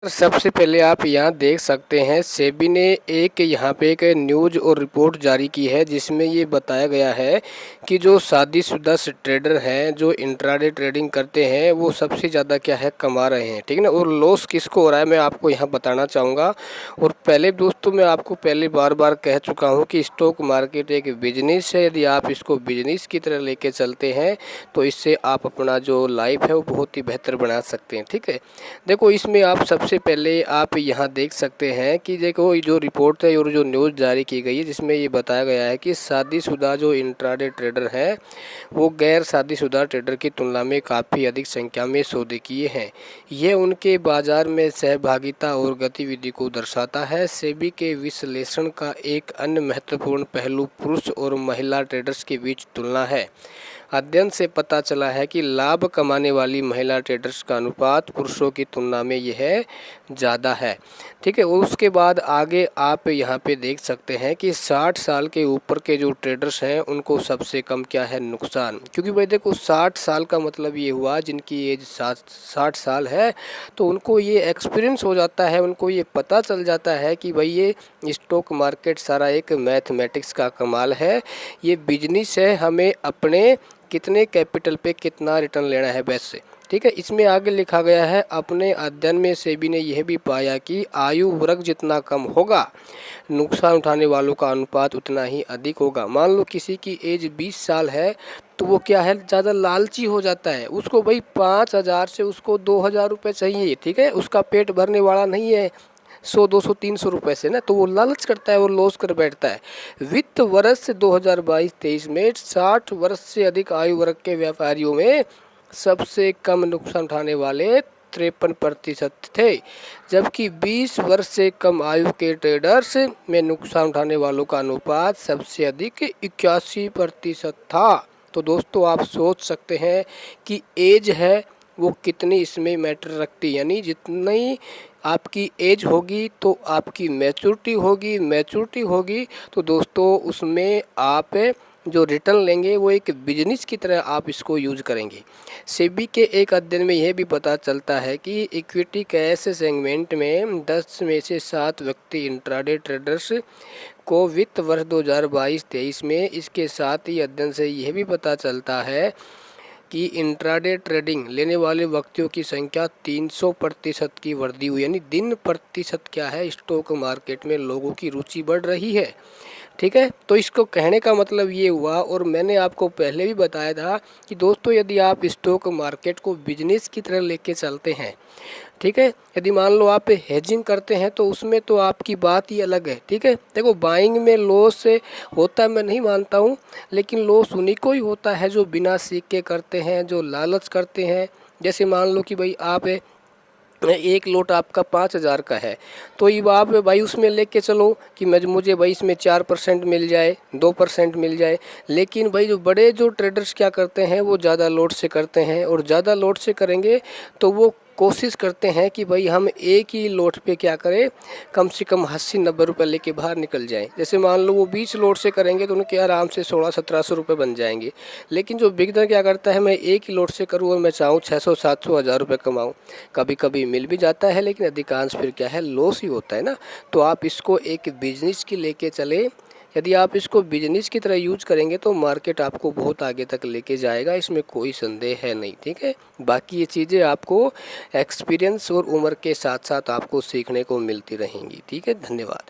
सबसे पहले आप यहाँ देख सकते हैं सेबी ने यहाँ पे एक न्यूज़ और रिपोर्ट जारी की है जिसमें ये बताया गया है कि जो शादीशुदा ट्रेडर हैं जो इंट्राडे ट्रेडिंग करते हैं वो सबसे ज़्यादा क्या है कमा रहे हैं, ठीक है ना। और लॉस किसको हो रहा है मैं आपको यहाँ बताना चाहूँगा। और पहले दोस्तों मैं आपको पहले बार बार कह चुका हूँ कि स्टॉक मार्केट एक बिजनेस है। यदि आप इसको बिजनेस की तरह लेके चलते हैं तो इससे आप अपना जो लाइफ है वो बहुत ही बेहतर बना सकते हैं, ठीक है। देखो इसमें आप सबसे पहले आप यहाँ देख सकते हैं कि देखो ये जो रिपोर्ट है और जो न्यूज़ जारी की गई है जिसमें ये बताया गया है कि शादीशुदा जो इंट्राडे ट्रेडर है वो गैर शादीशुदा ट्रेडर की तुलना में काफ़ी अधिक संख्या में सौदे किए हैं। यह उनके बाजार में सहभागिता और गतिविधि को दर्शाता है। सेबी के विश्लेषण का एक अन्य महत्वपूर्ण पहलू पुरुष और महिला ट्रेडर्स के बीच तुलना है। अध्ययन से पता चला है कि लाभ कमाने वाली महिला ट्रेडर्स का अनुपात पुरुषों की तुलना में यह ज़्यादा है, ठीक है। और उसके बाद आगे आप यहाँ पे देख सकते हैं कि 60 साल के ऊपर के जो ट्रेडर्स हैं उनको सबसे कम क्या है नुकसान, क्योंकि भाई देखो 60 साल का मतलब ये हुआ जिनकी एज 60 साल है तो उनको ये एक्सपीरियंस हो जाता है, उनको ये पता चल जाता है कि भाई ये स्टॉक मार्केट सारा एक मैथमेटिक्स का कमाल है, ये बिजनेस है, हमें अपने कितने कैपिटल पे कितना रिटर्न लेना है बेस से, ठीक है। इसमें आगे लिखा गया है अपने अध्ययन में सेबी ने यह भी पाया कि आयु वर्ग जितना कम होगा नुकसान उठाने वालों का अनुपात उतना ही अधिक होगा। मान लो किसी की एज 20 साल है तो वो क्या है ज़्यादा लालची हो जाता है, उसको भाई 5,000 से उसको 2,000 रुपये चाहिए, ठीक है। उसका पेट भरने वाला नहीं है 100, 200, 300 रुपये से ना, तो वो लालच करता है, वो लॉस कर बैठता है। वित्त वर्ष 2022-23 में 60 वर्ष से अधिक आयु वर्ग के व्यापारियों में सबसे कम नुकसान उठाने वाले 53% थे, जबकि 20 वर्ष से कम आयु के ट्रेडर्स में नुकसान उठाने वालों का अनुपात सबसे अधिक 81% था। तो दोस्तों आप सोच सकते हैं कि एज है वो कितनी इसमें मैटर रखती है, यानी जितनी आपकी एज होगी तो आपकी मैच्योरिटी होगी तो दोस्तों उसमें आप जो रिटर्न लेंगे वो एक बिजनेस की तरह आप इसको यूज करेंगे। सेबी के एक अध्ययन में यह भी पता चलता है कि इक्विटी कैश सेगमेंट में 10 में से 7 व्यक्ति इंट्राडे ट्रेडर्स को वित्त वर्ष 2022-23 में। इसके साथ ही अध्ययन से यह भी पता चलता है कि इंट्राडे ट्रेडिंग लेने वाले व्यक्तियों की संख्या 300% की वृद्धि हुई, यानी दिन प्रतिशत क्या है स्टॉक मार्केट में लोगों की रुचि बढ़ रही है, ठीक है। तो इसको कहने का मतलब ये हुआ, और मैंने आपको पहले भी बताया था कि दोस्तों यदि आप स्टॉक मार्केट को बिजनेस की तरह लेके चलते हैं, ठीक है, यदि मान लो आप हेजिंग करते हैं तो उसमें तो आपकी बात ही अलग है, ठीक है। देखो बाइंग में लॉस होता है मैं नहीं मानता हूँ, लेकिन लॉस उन्हीं को ही होता है जो बिना सीख के करते हैं, जो लालच करते हैं। जैसे मान लो कि भाई आप एक लोट आपका 5,000 का है तो ये आप भाई उसमें लेके चलो कि मुझे भाई इसमें 4% मिल जाए, 2% मिल जाए। लेकिन भाई जो बड़े जो ट्रेडर्स क्या करते हैं वो ज़्यादा लोट से करते हैं, और ज़्यादा लोट से करेंगे तो वो कोशिश करते हैं कि भाई हम एक ही लोट पे क्या करें कम से कम 80-90 रुपये लेके बाहर निकल जाएं। जैसे मान लो वो 20 लोट से करेंगे तो उनके आराम से 1600-1700 रुपये बन जाएंगे। लेकिन जो बिगनर क्या करता है मैं एक ही लोट से करूँ और मैं चाहूँ 600-700-1000 रुपये कमाऊँ, कभी कभी मिल भी जाता है लेकिन अधिकांश फिर क्या है लॉस ही होता है ना। तो आप इसको एक बिजनेस की लेके चले, यदि आप इसको बिजनेस की तरह यूज करेंगे तो मार्केट आपको बहुत आगे तक लेके जाएगा, इसमें कोई संदेह है नहीं, ठीक है। बाकी ये चीज़ें आपको एक्सपीरियंस और उम्र के साथ साथ आपको सीखने को मिलती रहेंगी, ठीक है। धन्यवाद।